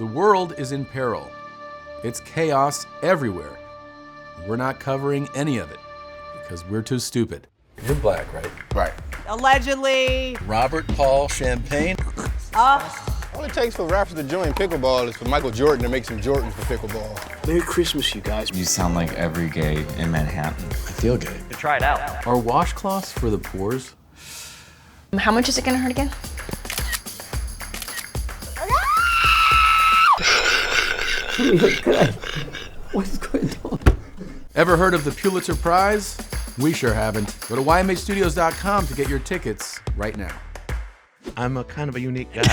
The world is in peril. It's chaos everywhere. We're not covering any of it because we're too stupid. You're black, right? Right. Allegedly. Robert Paul Champagne. All it takes for rappers to join pickleball is for Michael Jordan to make some Jordans for pickleball. Merry Christmas, you guys. You sound like every gay in Manhattan. I feel gay. Try it out. Are washcloths for the pores? How much is it gonna hurt again? What's going on? Ever heard of the Pulitzer Prize? We sure haven't. Go to ymhstudios.com to get your tickets right now. I'm a kind of a unique guy.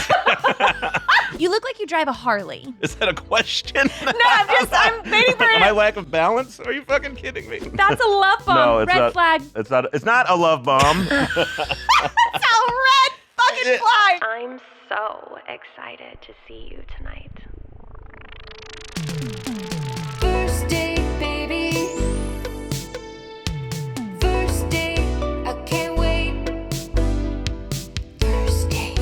You look like you drive a Harley. Is that a question? No, I'm waiting for it. My lack of balance? Are you fucking kidding me? That's a love bomb. No, it's red not. flag. It's not a love bomb. That's a red fucking flag. I'm so excited to see you tonight. First date, baby. First date, I can't wait. First date.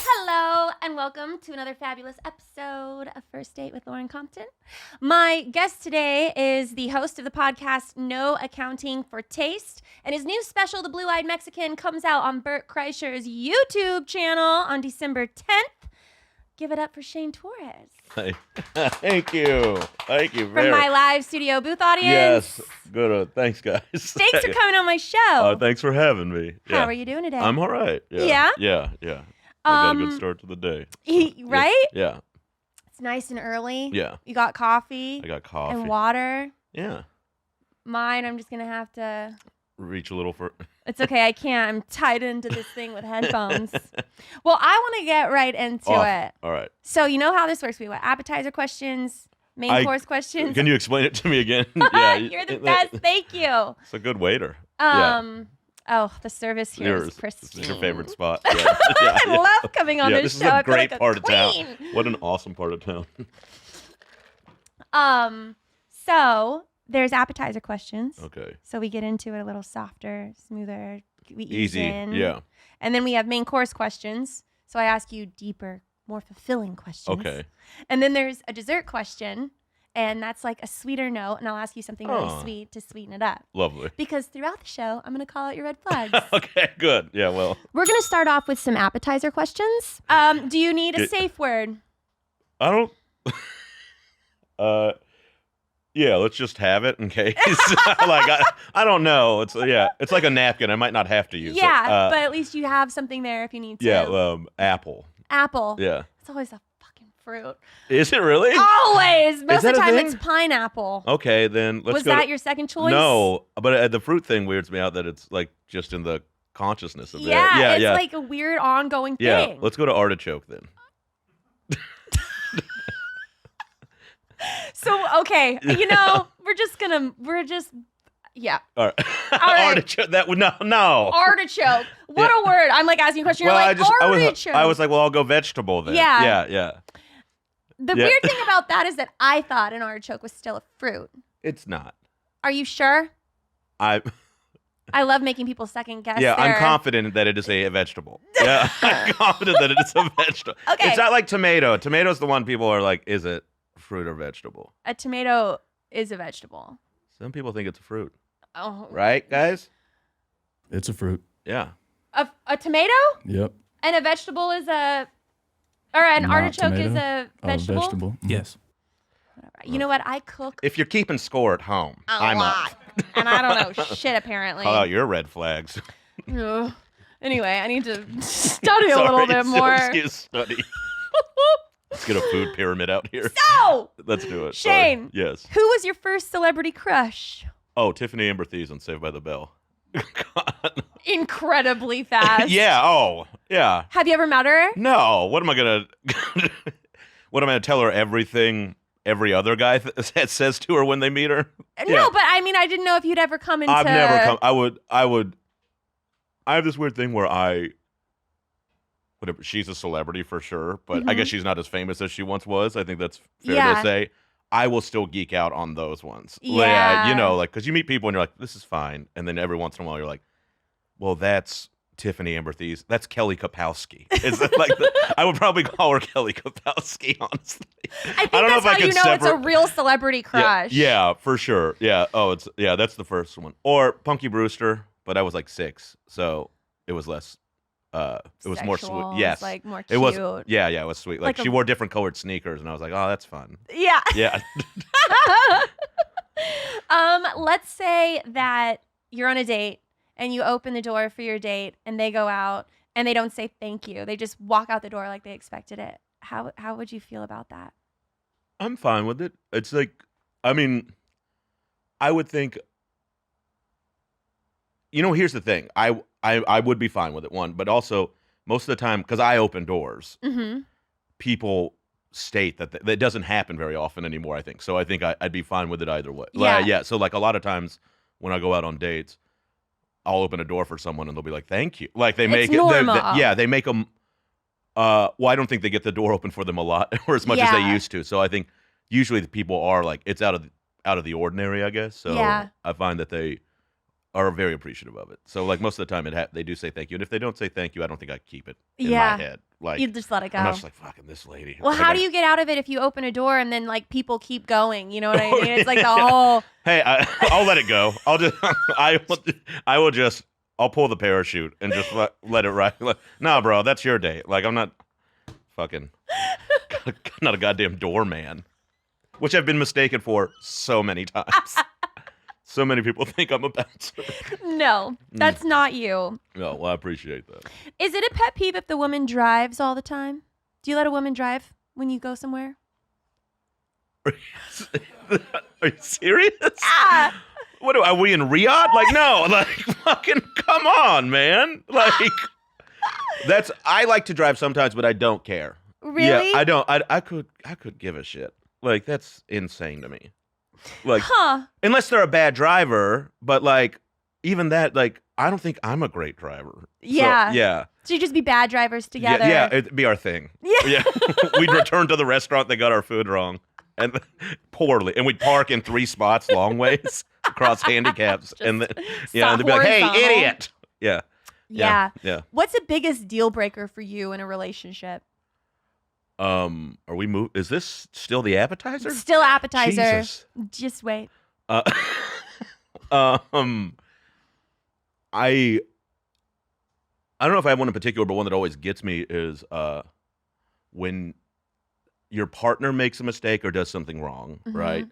Hello, and welcome to another fabulous episode of First Date with Lauren Compton. My guest today is the host of the podcast No Accounting for Taste, and his new special, The Blue-Eyed Mexican, comes out on Bert Kreischer's YouTube channel on December 10th. Give it up for Shane Torres. Thank you. Thank you very From my live studio booth audience. Yes. Good. Thanks, guys. Thanks for coming on my show. Thanks for having me. How are you doing today? I'm all right. Yeah? Yeah. I got a good start to the day. Right? Yeah. It's nice and early. Yeah. You got coffee. I got coffee. And water. Yeah. Mine, I'm just going to have to... Reach a little for... It's okay. I can't. I'm tied into this thing with headphones. Well, I want to get right into it. All right. So you know how this works. We have appetizer questions, main course questions. Can you explain it to me again? You're the best. Thank you. It's a good waiter. Oh, the service here is pristine. This is your favorite spot. I love coming on this This is show. a great part of town. What an awesome part of town. So there's appetizer questions. Okay. So we get into it a little softer, smoother. We ease Easy. in. Yeah. And then we have main course questions. So I ask you deeper, more fulfilling questions. Okay. And then there's a dessert question. And that's like a sweeter note. And I'll ask you something really sweet to sweeten it up. Lovely. Because throughout the show, I'm going to call out your red flags. Okay, good. Yeah, well. We're going to start off with some appetizer questions. Do you need a safe word? I don't. Yeah, let's just have it in case. I don't know. It's like a napkin. I might not have to use it. Yeah, but at least you have something there if you need to. Yeah, apple. Apple. Yeah. It's always a fucking fruit. Is it really? Always. Most of the time it's pineapple. Okay, then let's Was go. that your second choice? No, but the fruit thing weirds me out that it's like just in the consciousness of Yeah, that. it's like a weird ongoing Yeah, thing. let's go to artichoke then. So, okay, yeah. All right. All right. Artichoke, that would, no. Artichoke. What a word. I'm like asking a question. You're like, artichoke. I was like, well, I'll go vegetable then. Yeah. Yeah. The weird thing about that is that I thought an artichoke was still a fruit. It's not. Are you sure? I love making people second guess. Yeah, I'm confident that it is a vegetable. Yeah, I'm confident that it is a vegetable. Okay. It's not like tomato. Tomato's the one people are like, is it fruit or vegetable? A tomato is a vegetable. Some people think it's a fruit. Oh. Right, guys? It's a fruit. Yeah. A tomato? Yep. And a vegetable is an artichoke tomato. is a vegetable? Vegetable. Yes. Whatever. You know what? I cook If you're keeping score at home, I'm lot. And I don't know shit, apparently. Call out your red flags. Ugh. Anyway, I need to study a little bit more. Study. Let's get a food pyramid out here. So! Let's do it. Shane. Sorry. Yes. Who was your first celebrity crush? Oh, Tiffany Amber Thiessen on Saved by the Bell. Incredibly fast. Yeah. Oh, yeah. Have you ever met her? No. What am I gonna? What am I gonna tell her? Everything every other guy says to her when they meet her. No, but I mean, I didn't know if you'd ever come into. I've never come. I would. I have this weird thing where whatever. She's a celebrity for sure, but I guess she's not as famous as she once was. I think that's fair to say. I will still geek out on those ones. Yeah. Because you meet people and you're like, this is fine. And then every once in a while you're like, well, that's Tiffany Amber Thies. That's Kelly Kapowski. Is that like I would probably call her Kelly Kapowski, honestly. I think that's how you know it's a real celebrity crush. Yeah, for sure. Yeah. Oh, that's the first one. Or Punky Brewster, but I was like 6, so it was less. It was more sweet. Yes, like more cute. It was. Yeah, it was sweet. Like she wore different colored sneakers, and I was like, oh, that's fun. Yeah. Yeah. Let's say that you're on a date and you open the door for your date and they go out and they don't say thank you. They just walk out the door like they expected it. How would you feel about that? I'm fine with it. It's like, I mean, I would think, here's the thing. I would be fine with it, one, but also most of the time, because I open doors, people state that doesn't happen very often anymore, I think. So I think I'd be fine with it either way. Yeah. So like a lot of times when I go out on dates, I'll open a door for someone and they'll be like, thank you. Like they make it. They make them. Well, I don't think they get the door open for them a lot or as much as they used to. So I think usually the people are like, it's out of the ordinary, I guess. So I find that they are very appreciative of it. So like most of the time they do say thank you. And if they don't say thank you, I don't think I keep it in my head. Like you just let it go. I'm not just like, fucking this lady. Well, like, how do you get out of it if you open a door and then like people keep going? You know what I mean? It's like the whole. Hey, I'll let it go. I'll just I'll pull the parachute and just let it ride. Like, nah, bro, that's your date. Like I'm not fucking not a goddamn doorman, which I've been mistaken for so many times. So many people think I'm a bouncer. No, that's not you. No, well, I appreciate that. Is it a pet peeve if the woman drives all the time? Do you let a woman drive when you go somewhere? Are you serious? Ah. What are we in Riyadh? Like, no, like, fucking come on, man. Like, I like to drive sometimes, but I don't care. Really? Yeah, I don't. I could give a shit. Like, that's insane to me. Like, unless they're a bad driver, but like, even that, like, I don't think I'm a great driver. Yeah. So, yeah. So you just be bad drivers together. Yeah, it'd be our thing. Yeah. We'd return to the restaurant. They got our food wrong. And poorly. And we'd park in 3 spots long ways across handicaps. And then, and they'd be like, hey, idiot. Yeah. What's the biggest deal breaker for you in a relationship? Are we is this still the appetizer? Still appetizer. Jesus. Just wait. I don't know if I have one in particular, but one that always gets me is when your partner makes a mistake or does something wrong, right?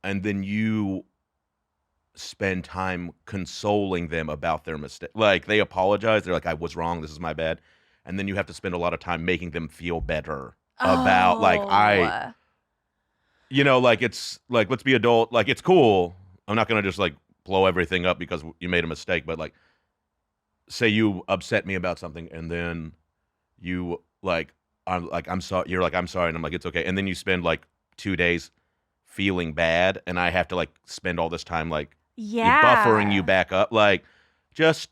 And then you spend time consoling them about their mistake. Like they apologize. They're like, I was wrong. This is my bad. And then you have to spend a lot of time making them feel better about like, like it's like, let's be adult. Like, it's cool. I'm not going to just like blow everything up because you made a mistake. But like, say you upset me about something and then you like, I'm sorry. You're like, I'm sorry. And I'm like, it's okay. And then you spend like 2 days feeling bad. And I have to like spend all this time like buffering you back up. Like just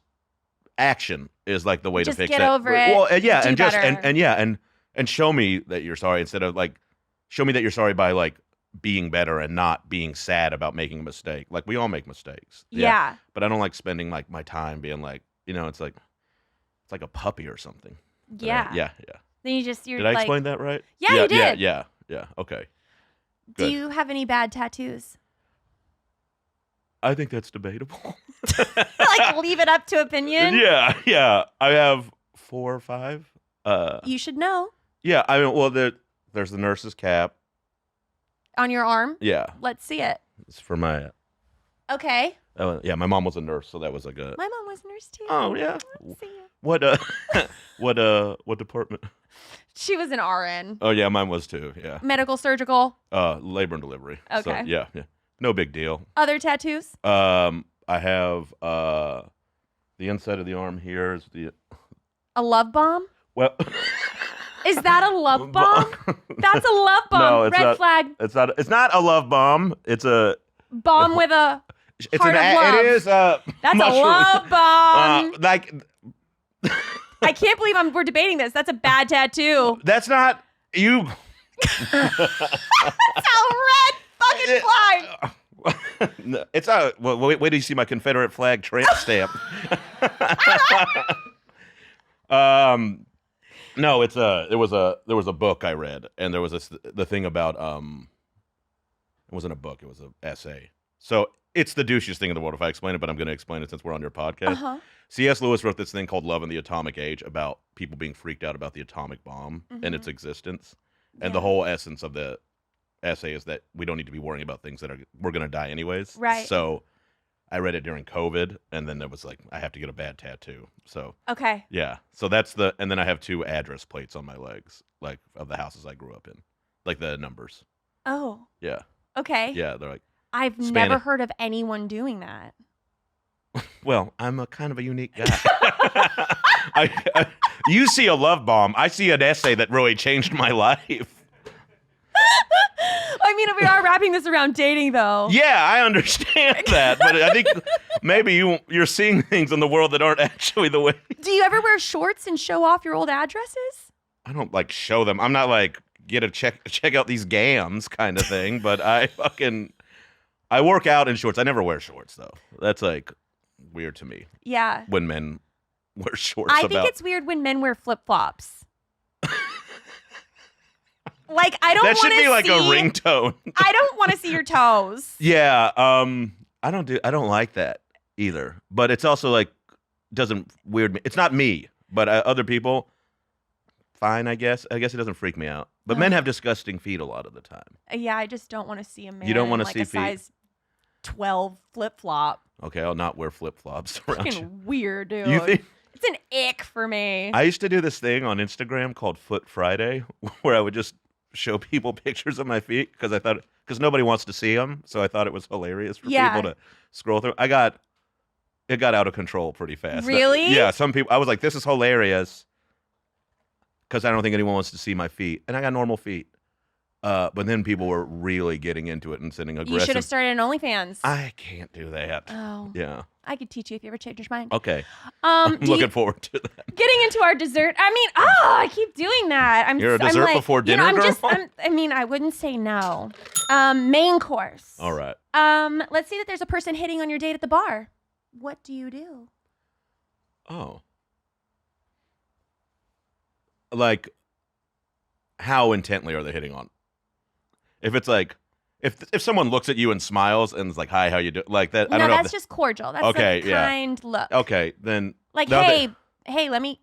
action is like the way to fix it. Just get over it. Well, yeah. Do And just, better. and show me that you're sorry instead of like, show me that you're sorry by like being better and not being sad about making a mistake. Like we all make mistakes. Yeah. But I don't like spending like my time being like, it's like a puppy or something. Yeah. Yeah. Then you're Did I explain that right? Yeah, you did. Yeah. Okay. Good. Do you have any bad tattoos? I think that's debatable. Like leave it up to opinion? Yeah. I have 4 or 5. You should know. Yeah, I mean, well, there's the nurse's cap. On your arm? Yeah. Let's see it. It's for my... Okay. yeah, my mom was a nurse, so that was like a... My mom was a nurse too. Oh, yeah. Let's see it. What department? She was an RN. Oh, yeah, mine was too, yeah. Medical, surgical? Labor and delivery. Okay. So, yeah. No big deal. Other tattoos? I have the inside of the arm here is the... A love bomb? Well... Is that a love bomb? That's a love bomb. No, it's Red not, flag. It's not a love bomb. It's a... Bomb with a heart of love. It is a That's mushroom. a love bomb. Like... I can't believe we're debating this. That's a bad tattoo. That's not... You... That's a red fucking flag. No, it's a well, wait till you see my Confederate flag tramp stamp. No, it's there was a book I read, and there was the thing about it wasn't a book, it was an essay. So it's the douchiest thing in the world if I explain it, but I'm going to explain it since we're on your podcast. Uh-huh. C.S. Lewis wrote this thing called Love in the Atomic Age about people being freaked out about the atomic bomb and its existence. And the whole essence of the essay is that we don't need to be worrying about things that we're going to die anyways. Right. So I read it during COVID, and then there was like, I have to get a bad tattoo. So Okay. yeah. So and then I have 2 address plates on my legs, like of the houses I grew up in, like the numbers. Oh. Yeah. Okay. Yeah. They're like, I've never heard of anyone doing that. well, I'm a kind of a unique guy. You see a love bomb. I see an essay that really changed my life. I mean, we are wrapping this around dating, though. Yeah, I understand that, but I think maybe you're seeing things in the world that aren't actually the way. Do you ever wear shorts and show off your old addresses? I don't like show them. I'm not like check out these gams kind of thing, but I work out in shorts. I never wear shorts though. That's like weird to me. Yeah. When men wear shorts. I think it's weird when men wear flip-flops. Like, I don't want to see... That should be like a ringtone. I don't want to see your toes. Yeah, I don't like that either. But it's also like, doesn't weird me. It's not me, but other people, fine, I guess. I guess it doesn't freak me out. But men have disgusting feet a lot of the time. Yeah, I just don't want to see a man You don't want to like see a feet? size 12 flip-flop. Okay, I'll not wear flip-flops around you. Fucking weird, dude. You think? It's an ick for me. I used to do this thing on Instagram called Foot Friday, where I would just show people pictures of my feet because nobody wants to see them, so I thought it was hilarious for people to scroll through. It got out of control pretty fast. Really? Yeah, some people. I was like, this is hilarious because I don't think anyone wants to see my feet, and I got normal feet. But then people were really getting into it and sending aggressive. You should have started an OnlyFans. I can't do that. Oh. Yeah. I could teach you if you ever change your mind. Okay. I'm looking forward to that. Getting into our dessert. I mean, I keep doing that. You're a dessert before dinner, girl? I wouldn't say no. Main course. All right. Let's say that there's a person hitting on your date at the bar. What do you do? Oh. Like, how intently are they hitting on? If it's like, if someone looks at you and smiles and is like, "Hi, how you doing?" Like that. I don't know. That's just cordial. That's Okay, a kind look. Okay, then. Like, no, hey,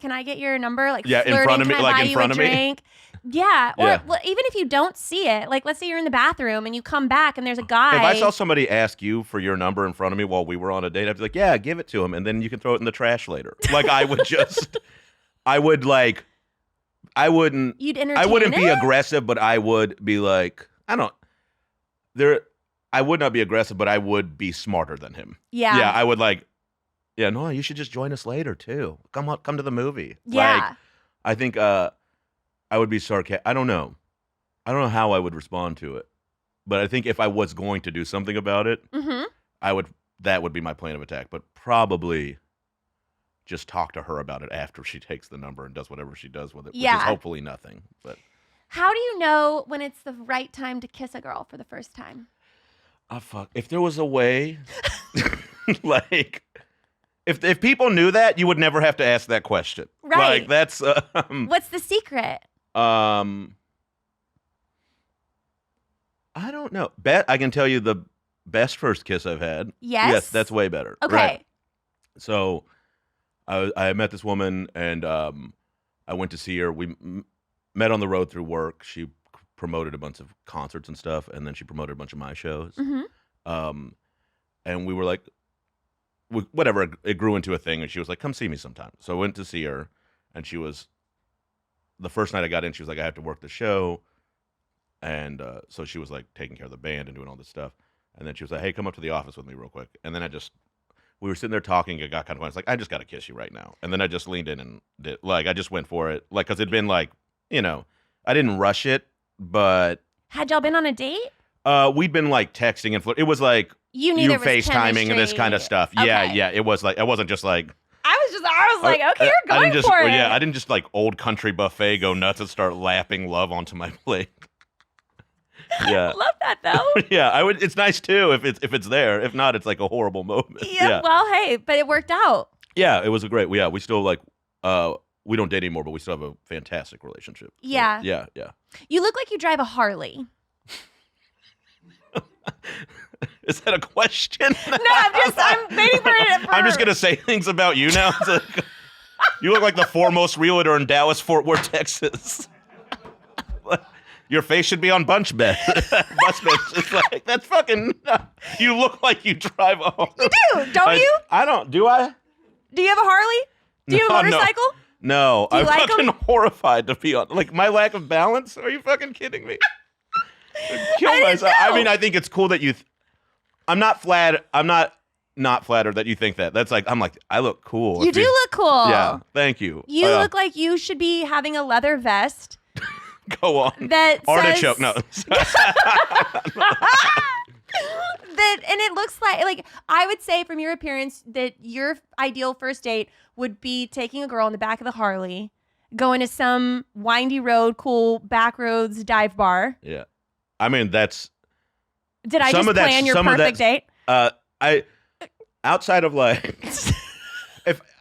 can I get your number? Like, yeah, flirting, in front of me, can I like buy in you front a of me. drink? Yeah, or Yeah. well, even if you don't see it, like, let's say you're in the bathroom and you come back and there's a guy. If I saw somebody ask you for your number in front of me while we were on a date, I'd be like, "Yeah, give it to him, and then you can throw it in the trash later." Like, I would just, I wouldn't. You'd entertain I wouldn't be it? aggressive, but I would be like, I would not be aggressive, but I would be smarter than him. Yeah. Yeah, I would like, yeah, no, you should just join us later too. Come to the movie. Yeah. Like, I think I would be sarcastic. I don't know how I would respond to it. But I think if I was going to do something about it, that would be my plan of attack. But probably just talk to her about it after she takes the number and does whatever she does with it, which is hopefully nothing. But how do you know when it's the right time to kiss a girl for the first time? fuck. If there was a way, like, if people knew that, you would never have to ask that question. Right. Like, that's What's the secret? I don't know. I can tell you the best first kiss I've had. Yes? Yes, that's way better. Okay. Right. So I met this woman, and I went to see her. We met on the road through work. She promoted a bunch of concerts and stuff, and then she promoted a bunch of my shows. And we were like, whatever, it grew into a thing, and she was like, come see me sometime. So I went to see her, and the first night I got in, she was like, I have to work the show. And so she was like taking care of the band and doing all this stuff. And then she was like, hey, come up to the office with me real quick. And then we were sitting there talking. It got kind of fun. It's like, I just got to kiss you right now. And then I just leaned in and I just went for it. Like, because it'd been like, I didn't rush it, but. Had y'all been on a date? We'd been like texting and it was like you knew there was FaceTiming and this kind of stuff. Okay. Yeah. It was like, I wasn't just like. I was like, okay, you're going for it. Yeah, I didn't just like old country buffet go nuts and start lapping love onto my plate. Yeah. Love that though. Yeah, I would. It's nice too if it's there. If not, it's like a horrible moment. Yeah. Well, hey, but it worked out. Yeah, it was a great. Yeah, we still like. We don't date anymore, but we still have a fantastic relationship. So, Yeah. Yeah. You look like you drive a Harley. Is that a question? No, I'm waiting for it. I'm just gonna say things about you now. It's like, you look like the foremost realtor in Dallas, Fort Worth, Texas. Your face should be on bunch bed. Bus bench. It's like, that's fucking. You look like you drive a Harley. You do, don't you? I don't. Do I? Do you have a Harley? Do you have a motorcycle? No, Do you I'm like fucking 'em? horrified to be on. Like, my lack of balance? Are you fucking kidding me? Kill I didn't myself. know. I mean, I think it's cool that you. I'm not flattered that you think that. That's like, I'm like, I look cool. You If do look cool. Yeah, thank you. You look like you should be having a leather vest Go on. that Artichoke. says, No. that, and it looks like I would say from your appearance that your ideal first date would be taking a girl in the back of the Harley, going to some windy road, cool back roads dive bar. Yeah. I mean, that's. Did I Some just of that's- plan your some of perfect date? I outside of like.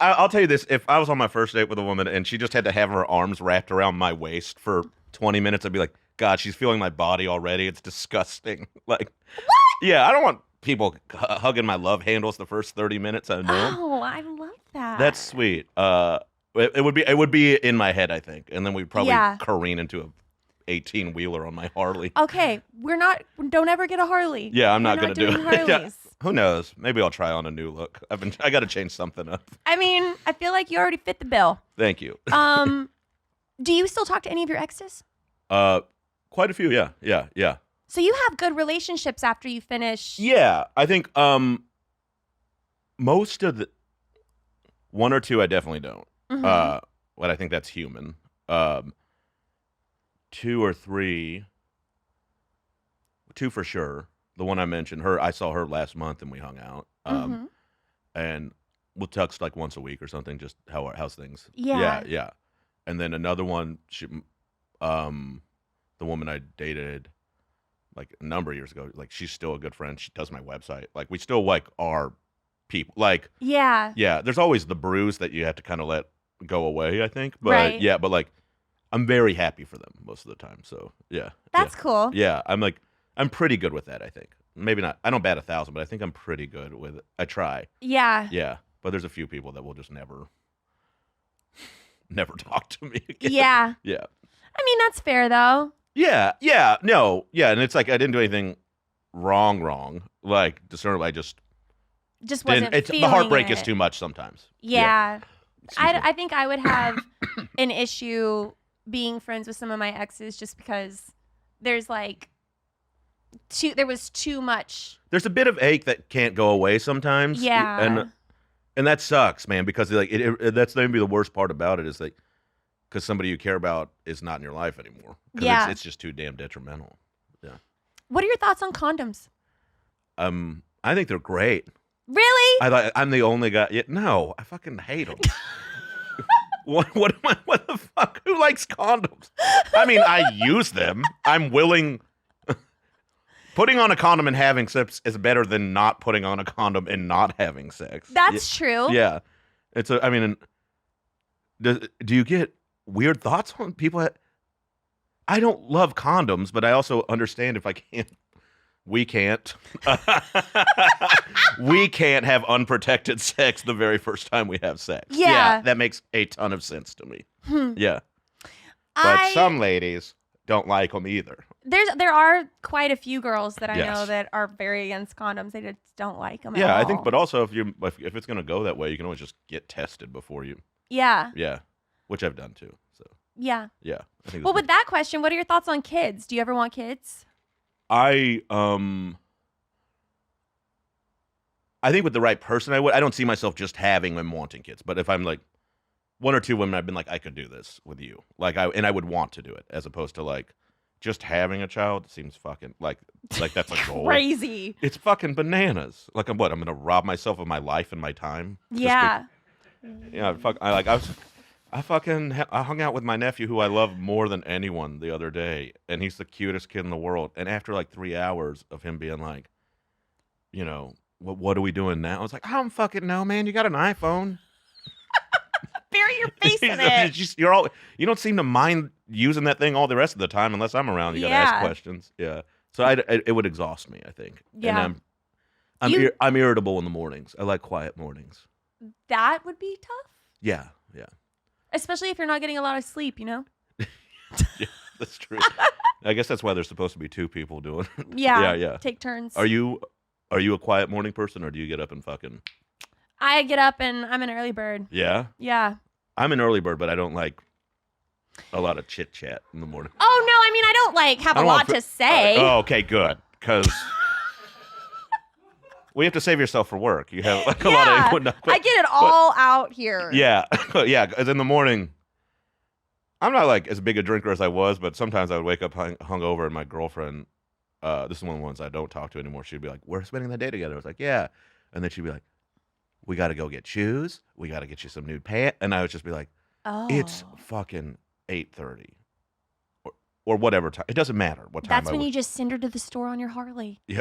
I'll tell you this, if I was on my first date with a woman and she just had to have her arms wrapped around my waist for 20 minutes, I'd be like, God, she's feeling my body already. It's disgusting. Like, what? Yeah, I don't want people hugging my love handles the first 30 minutes I know. Oh, I love that. That's sweet. It would be in my head, I think, and then we'd probably careen into a 18-wheeler on my Harley. Okay, don't ever get a Harley. Yeah, I'm We're not gonna do doing it. Yeah. Harleys. Who knows? Maybe I'll try on a new look. I got to change something up. I mean, I feel like you already fit the bill. Thank you. Do you still talk to any of your exes? Quite a few. Yeah. So you have good relationships after you finish. Yeah, I think most of the one or two I definitely don't. Mhm. But I think that's human. 2 or 3, 2 for sure. The one I mentioned, I saw her last month and we hung out. Mhm. And we'll text like once a week or something. Just how's things? Yeah. Yeah. And then another one, the woman I dated like a number of years ago, like she's still a good friend. She does my website. Like we still like are people. Like Yeah. yeah, there's always the bruise that you have to kind of let go away, I think. But Right. yeah, but like I'm very happy for them most of the time. So yeah. That's cool. Yeah, I'm pretty good with that, I think. Maybe not. I don't bat 1,000, but I think I'm pretty good with it. I try. Yeah. Yeah, but there's a few people that will just never talk to me again. Yeah. Yeah. I mean, that's fair though. Yeah, no, yeah, and it's like I didn't do anything wrong. Like discernible, I just Wasn't the feeling heartbreak it. is too much sometimes. Yeah. Excuse me. I think I would have an issue being friends with some of my exes just because there's like there was too much. There's a bit of ache that can't go away sometimes. Yeah. And that sucks, man, because like that's maybe the worst part about it is like because somebody you care about is not in your life anymore. 'Cause Yeah. it's just too damn detrimental. Yeah. What are your thoughts on condoms? I think they're great. Really? I'm the only guy. Yeah, no, I fucking hate them. What the fuck? Who likes condoms? I mean, I use them. I'm willing. Putting on a condom and having sex is better than not putting on a condom and not having sex. That's true. Yeah. I mean, do you get weird thoughts on people? I don't love condoms, but I also understand if I can't. We can't. We can't have unprotected sex the very first time we have sex. Yeah. That makes a ton of sense to me. Yeah. But some ladies don't like them either. There are quite a few girls that I Yes. know that are very against condoms. They just don't like them. Yeah, at I think, all. but also if it's going to go that way, you can always just get tested before you. Yeah. Yeah. Which I've done too. So, Yeah. yeah. I think Well, that's with that question, what are your thoughts on kids? Do you ever want kids? I think with the right person, I would. I don't see myself just having and wanting kids. But if I'm like one or two women, I've been like, I could do this with you. Like I would want to do it as opposed to like just having a child seems fucking like that's a goal. Crazy. It's fucking bananas. Like I'm going to rob myself of my life and my time. Yeah. Yeah. Fuck. I hung out with my nephew, who I love more than anyone, the other day, and he's the cutest kid in the world. And after like 3 hours of him being like, you know, what are we doing now? I was like, I don't fucking know, man. You got an iPhone. Bury your face in it. You don't seem to mind using that thing all the rest of the time unless I'm around. You got to ask questions. Yeah. So it would exhaust me, I think. Yeah. And I'm irritable in the mornings. I like quiet mornings. That would be tough. Yeah. Especially if you're not getting a lot of sleep, you know? Yeah, that's true. I guess that's why there's supposed to be 2 people doing it. Yeah. Take turns. Are you a quiet morning person, or do you get up and fucking... I get up and I'm an early bird. Yeah? Yeah. I'm an early bird, but I don't like a lot of chit-chat in the morning. Oh, no. I mean, I don't like have a lot to say. Oh, okay, good. Because... we have to save yourself for work. You have like a lot of input. I get it all out here. Yeah. Yeah. Because in the morning, I'm not like as big a drinker as I was, but sometimes I would wake up hungover, and my girlfriend, this is one of the ones I don't talk to anymore. She'd be like, "We're spending the day together." I was like, "Yeah," and then she'd be like, "We got to go get shoes. We got to get you some new pants," and I would just be like, "Oh, it's fucking 8:30, or whatever time. It doesn't matter what time." That's when you just send her to the store on your Harley. Yeah.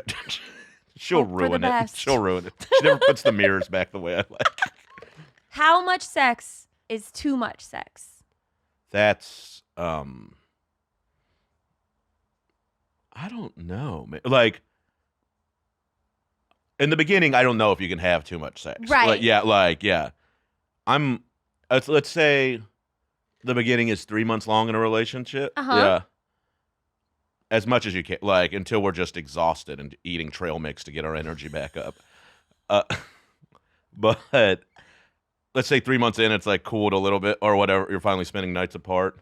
She'll ruin it. Best. She'll ruin it. She never puts the mirrors back the way I like. How much sex is too much sex? That's I don't know, man. Like in the beginning, I don't know if you can have too much sex. Right. Yeah. Let's say the beginning is 3 months long in a relationship. Uh-huh. Yeah. As much as you can, like, until we're just exhausted and eating trail mix to get our energy back up. But let's say 3 months in, it's like cooled a little bit or whatever. You're finally spending nights apart.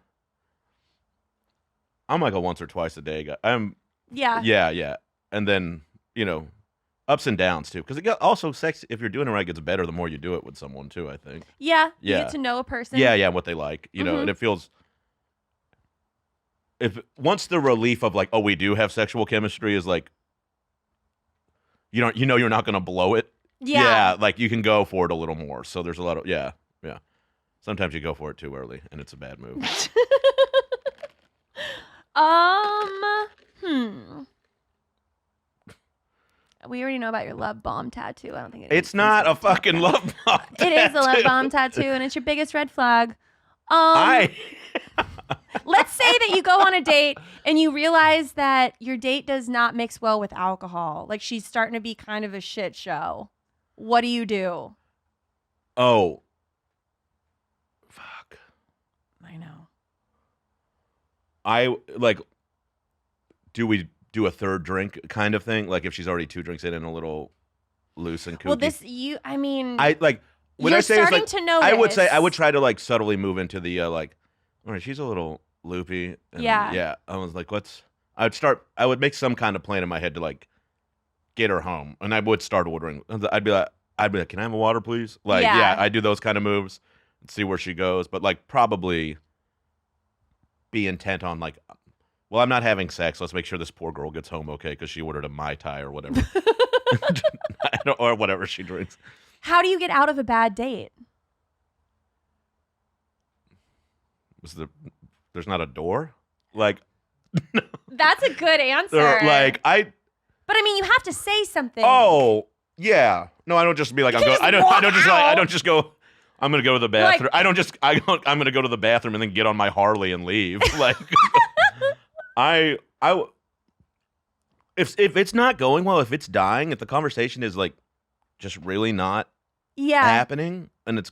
I'm like a once or twice a day guy. Yeah. And then, ups and downs too. Because also sex, if you're doing it right, gets better the more you do it with someone too, I think. Yeah. You get to know a person. Yeah, what they like, and it feels... Once the relief of like, oh, we do have sexual chemistry is like, you're not going to blow it. Yeah. Like you can go for it a little more. So there's a lot of, yeah. Sometimes you go for it too early and it's a bad move. We already know about your love bomb tattoo. I don't think it's not a fucking love bomb tattoo. It is a love bomb tattoo, and it's your biggest red flag. Let's say that you go on a date and you realize that your date does not mix well with alcohol. Like she's starting to be kind of a shit show. What do you do? Oh. Fuck. I know. Do we do a third drink kind of thing? Like if she's already 2 drinks in and a little loose and kooky? Well, when you're I say starting it's like, to notice. I would try to like subtly move into the all right, she's a little loopy. And yeah. I was like, I would make some kind of plan in my head to like get her home, and I would start ordering. I'd be like, can I have a water, please? Like, yeah, I do those kind of moves and see where she goes, but like probably be intent on like, well, I'm not having sex. Let's make sure this poor girl gets home okay because she ordered a Mai Tai or whatever, or whatever she drinks. How do you get out of a bad date? There's not a door? Like That's a good answer. But I mean, you have to say something. Oh, yeah. No, I don't just be like I don't just go I'm going to go to the bathroom. Like, I'm going to go to the bathroom and then get on my Harley and leave. Like if it's not going well, if it's dying, if the conversation is like just really not happening and it's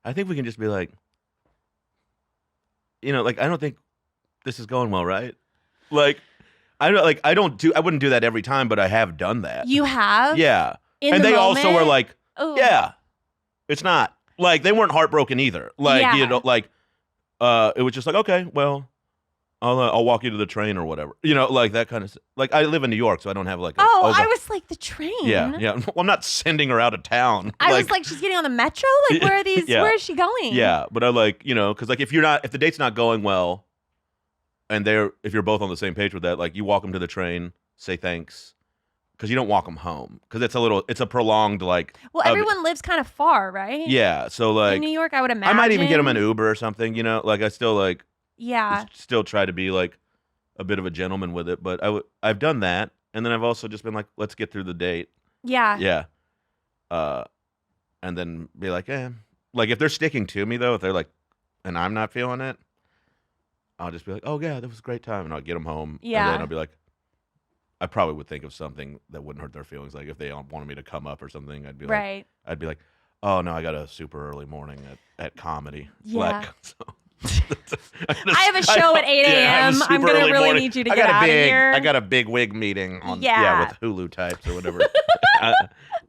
I think we can just be like, like I don't think this is going well, right? Like I wouldn't do that every time, but I have done that. You have? Yeah. And they also were like, yeah, it's not. Like they weren't heartbroken either. Like it was just like, okay, well, I'll walk you to the train or whatever. Like that kind of like I live in New York, so I don't have like I was like the train. Yeah. Well, I'm not sending her out of town. I was like, she's getting on the metro? Like where are these where is she going? Yeah. But I because like if the date's not going well and if you're both on the same page with that, like you walk them to the train, say thanks, because you don't walk them home because it's a prolonged like. Well, everyone lives kind of far, right? Yeah, so like in New York, I would imagine. I might even get them an Uber or something. Like I still like. Yeah. Still try to be like a bit of a gentleman with it, but I've done that, and then I've also just been like, let's get through the date. Yeah. Yeah. And then be like, like if they're sticking to me though, if they're like, and I'm not feeling it, I'll just be like, oh yeah, that was a great time, and I'll get them home. Yeah. And then I'll be like, I probably would think of something that wouldn't hurt their feelings, like if they wanted me to come up or something, I'd be like, oh no, I got a super early morning at comedy. Yeah. Like, so. I have a show at 8 a.m. I'm going to really need you to get out of here. I got a big wig meeting on with Hulu types or whatever.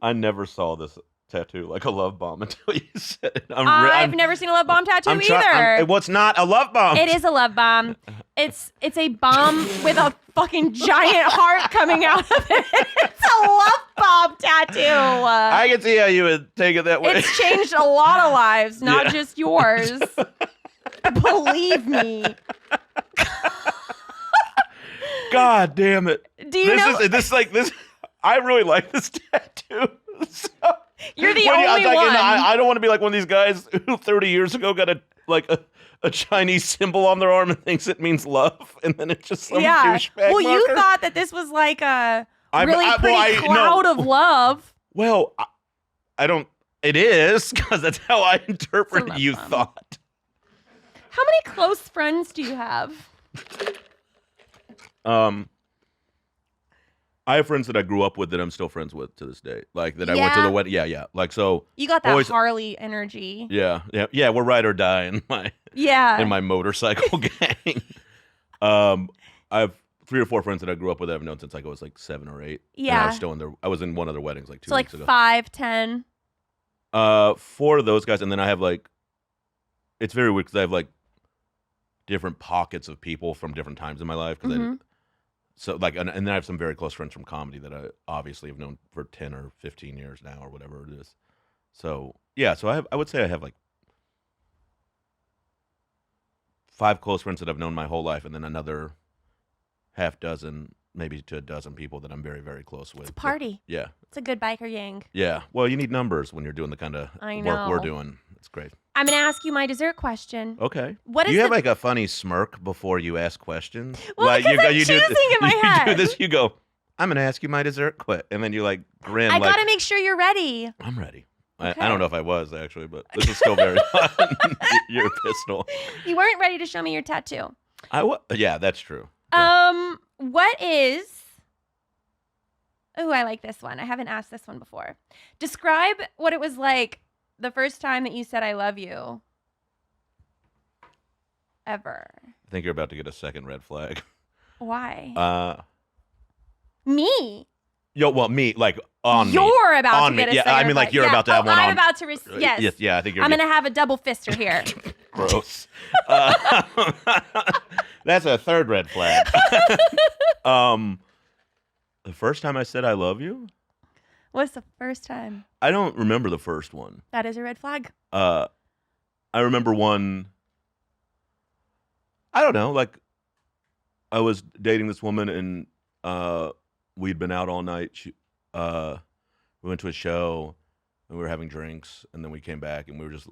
I never saw this tattoo like a love bomb until you said it. I've never seen a love bomb tattoo either. What's not a love bomb? It is a love bomb. It's a bomb with a fucking giant heart coming out of it. It's a love bomb tattoo. I can see how you would take it that way. It's changed a lot of lives, not just yours. Believe me. God damn it. Do you know? This I really like this tattoo. So, you're the only one. I don't want to be like one of these guys who 30 years ago got a Chinese symbol on their arm and thinks it means love, and then it's just some douchebag Well, marker. you thought that this was like a really pretty cloud of love. Well, I don't. It is, because that's how I interpret you thought. How many close friends do you have? I have friends that I grew up with that I'm still friends with to this day. Like that I went to the wedding. Yeah. Like so. You got that Harley energy. Yeah. We're ride or die in my motorcycle gang. I have 3 or 4 friends that I grew up with that I've known since I was like 7 or 8. Yeah. And I was still I was in one of their weddings like 2 weeks ago. So like 5, 10. 4 of those guys, and then I have like, it's very weird because I have like different pockets of people from different times in my life. So like, and then I have some very close friends from comedy that I obviously have known for 10 or 15 years now or whatever it is. So yeah, so I would say I have like 5 close friends that I've known my whole life, and then another half dozen, maybe to a dozen people that I'm very, very close with. It's a party. Yeah. It's a good biker gang. Yeah. Well, you need numbers when you're doing the kind of work we're doing. It's great. I'm going to ask you my dessert question. Okay. What is you have like a funny smirk before you ask questions? Well, like, because I'm choosing in my head. You do this, you go, I'm going to ask you my dessert and then you like grin. I got to make sure you're ready. I'm ready. Okay. I don't know if I was actually, but this is still very fun. You're a pistol. You weren't ready to show me your tattoo. Yeah, that's true. What is... Oh, I like this one. I haven't asked this one before. Describe what it was like the first time that you said I love you. Ever. I think you're about to get a second red flag. Why? Me. Me, like on you're me. You're about on to get me. a second I mean, like you're about to have one I'm on. about to yes. Yeah, I think you're I'm going to have a double fister here. Gross. That's a third red flag. The first time I said I love you? What's the first time? I don't remember the first one. That is a red flag. I remember one. I don't know. Like, I was dating this woman, and we'd been out all night. We went to a show, and we were having drinks, and then we came back, and we were just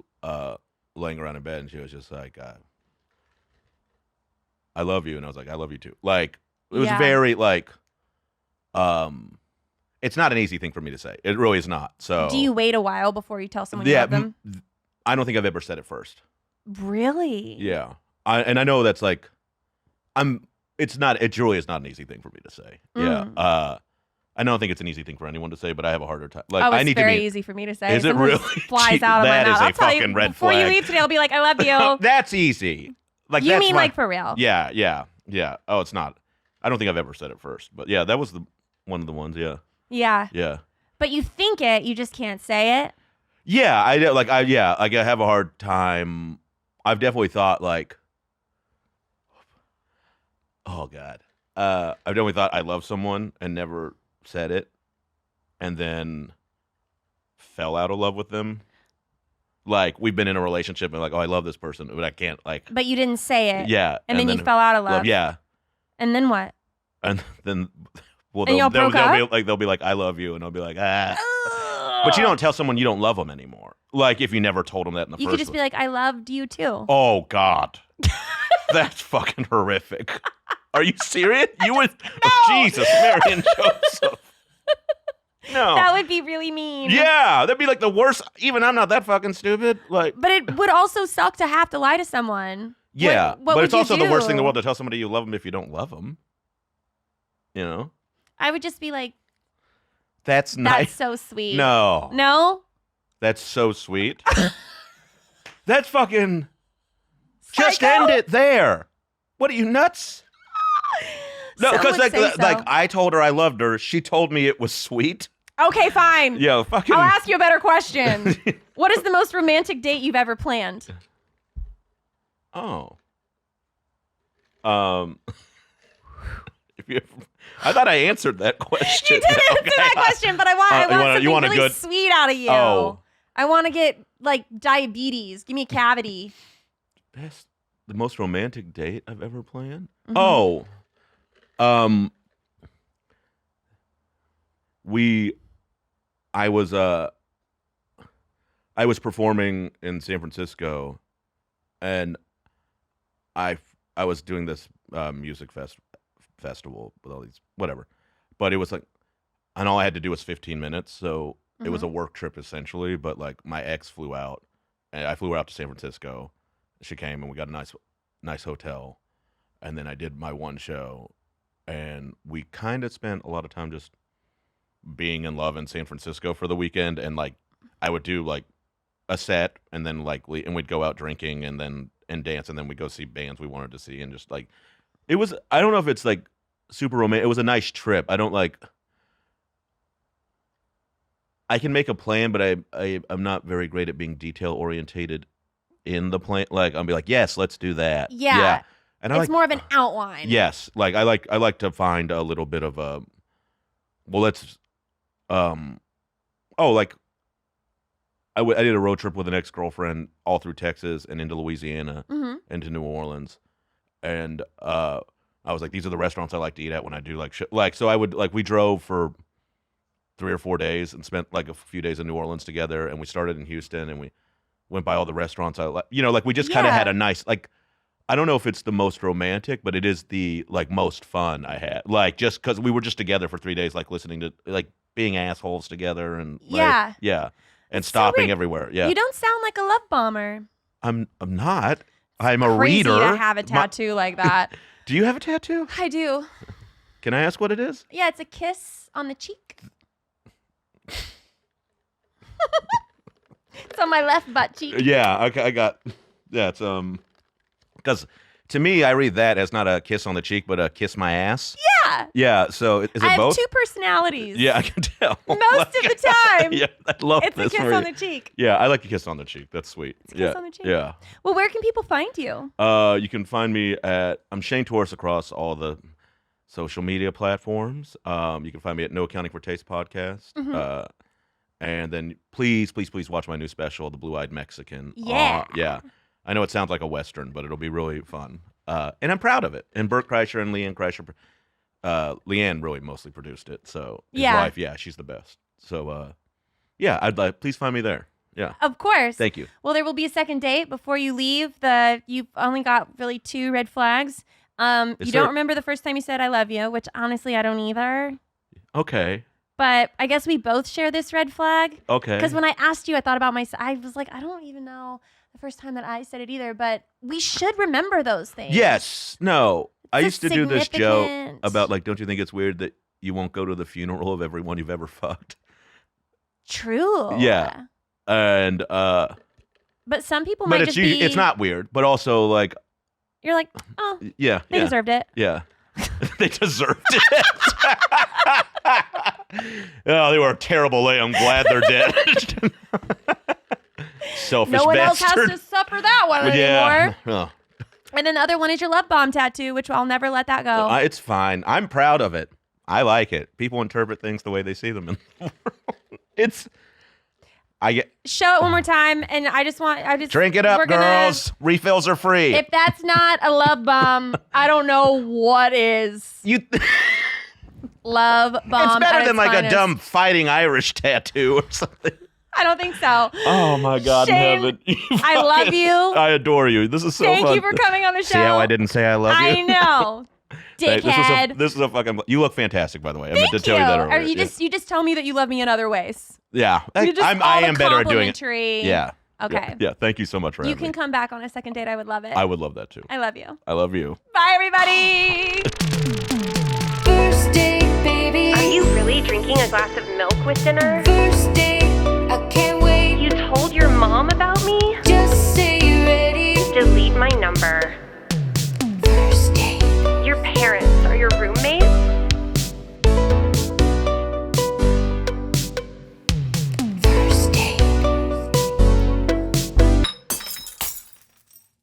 laying around in bed, and she was just like, "I love you," and I was like, "I love you too." Like, it was very like. It's not an easy thing for me to say. It really is not. So, do you wait a while before you tell someone you love them? I don't think I've ever said it first. Really? Yeah. I know that's like, it really is not an easy thing for me to say. Yeah. I don't think it's an easy thing for anyone to say, but I have a harder time. Like, it's very easy for me to say. Is it really? Flies out of my mouth. That is a fucking red before flag. Before you leave today, I'll be like, I love you. That's easy. Like, you mean like for real? Yeah. Oh, it's not. I don't think I've ever said it first, but yeah, that was one of the ones. Yeah. Yeah. But you think it, you just can't say it. Yeah, I have a hard time. I've definitely thought like, oh God, I've definitely thought I love someone and never said it, and then fell out of love with them. Like, we've been in a relationship and like, oh, I love this person, but I can't like. But you didn't say it. Yeah. And then you fell out of love. Yeah. And then what? And then Well, And y'all broke up? they'll be like, I love you, and I'll be like, ah. But you don't tell someone you don't love them anymore. Like if you never told them that in the You first could just place. be like, I loved you too. Oh God, that's fucking horrific. Are you serious? You would? Oh, Jesus, Mary and Joseph. No. That would be really mean. Yeah, that'd be like the worst. Even I'm not that fucking stupid. Like, But it would also suck to have to lie to someone. yeah, What but would it's you also the worst thing in the do? world to tell somebody you love them if you don't love them. You know, I would just be like, that's nice. that's so sweet. No, No? that's so sweet. That's fucking. Just Psycho? end it there. What are you nuts? No, Some because would say so. like I told her I loved her. She told me it was sweet. Okay, fine. Yo, fucking. I'll ask you a better question. What is the most romantic date you've ever planned? Oh. If you, I thought I answered that question. You didn't answer that question, but I want something you want a really good- sweet out of you. Oh. I want to get like diabetes. Give me a cavity. The most romantic date I've ever planned? Mm-hmm. Oh. I was performing in San Francisco, and I was doing this music festival with all these whatever, but it was like, and all I had to do was 15 minutes, so it was a work trip essentially. But like my ex flew out, and I flew her out to San Francisco. She came, and we got a nice hotel, and then I did my one show, and we kind of spent a lot of time just being in love in San Francisco for the weekend. And like I would do like a set, and then like and we'd go out drinking and dance, and then we'd go see bands we wanted to see, and just like it was, I don't know if it's like super romantic. It was a nice trip. I don't like, I can make a plan, but I'm not very great at being detail orientated in the plan. Like I'll be like, yes, let's do that. Yeah. And It's more of an outline. Yes, like I like to find a little bit of a. Well, let's. Like. I did a road trip with an ex-girlfriend all through Texas and into Louisiana, into New Orleans, and I was like, these are the restaurants I like to eat at when I do like shit. Like, so I would like we drove for 3 or 4 days and spent like a few days in New Orleans together, and we started in Houston, and we went by all the restaurants I like. You know, like we just kind of had a nice like. I don't know if it's the most romantic, but it is the like most fun I had. Like just because we were just together for 3 days, like listening to like being assholes together and like, and It's so stopping weird. everywhere. Yeah, You don't sound like a love bomber. I'm not. I'm a Crazy reader. to have a tattoo like that. Do you have a tattoo? I do. Can I ask what it is? Yeah, it's a kiss on the cheek. It's on my left butt cheek. Yeah. Okay. I got. Yeah. It's because to me, I read that as not a kiss on the cheek, but a kiss my ass. Yeah. Yeah. So is it I have both? 2 personalities. Yeah, I can tell. Most of the time. Yeah, I love It's a this. kiss for on you. the cheek. Yeah, I like a kiss on the cheek. That's sweet. It's a yeah. kiss on the cheek. Yeah. Well, where can people find you? You can find me I'm Shane Torres across all the social media platforms. You can find me at No Accounting for Taste podcast. And then please watch my new special, The Blue-Eyed Mexican. Yeah. Yeah. I know it sounds like a Western, but it'll be really fun. And I'm proud of it. And Bert Kreischer and Leanne Kreischer, Leanne really mostly produced it. So his wife, she's the best. So I'd like, please find me there. Yeah. Of course. Thank you. Well, there will be a second date before you leave. You've only got really 2 red flags. You don't remember the first time you said I love you, which honestly I don't either. Okay. But I guess we both share this red flag. Okay. Because when I asked you, I thought about myself. I was like, I don't even know the first time that I said it either. But we should remember those things. Yes. No. I used to do this joke significant. about like, don't you think it's weird that you won't go to the funeral of everyone you've ever fucked? True. Yeah. And But some people but might it's just be. it's not weird, but also like You're like, oh, yeah, they deserved it. Yeah. They deserved it. Oh, they were a terrible lay. I'm glad they're dead. Selfish No one else bastard. has to suffer that one Yeah. anymore. Oh. And then the other one is your love bomb tattoo, which I'll never let that go. It's fine. I'm proud of it. I like it. People interpret things the way they see them in the world. Show it one more time, and I just Drink it up, we're gonna- girls. Refills are free. If that's not a love bomb, I don't know what is. Love bomb. It's better at than like finest. a dumb fighting Irish tattoo or something. I don't think so. Oh my God Shane, in heaven. I love you. I adore you. This is so Thank fun. you for coming on the show. See how I didn't say I love you? I know. Hey, Dickhead. this is a fucking. You look fantastic, by the way. I meant to Thank tell you that Or earlier. you just tell me that you love me in other ways. Yeah, You just I am better at doing it. complimentary. Yeah. Okay. Yeah. Thank you so much for You having can me. come back on a second date. I would love it. I would love that too. I love you. I love you. Bye, everybody. First date, baby. Are you really drinking a glass of milk with dinner? First date, I can't wait. You told your mom about me?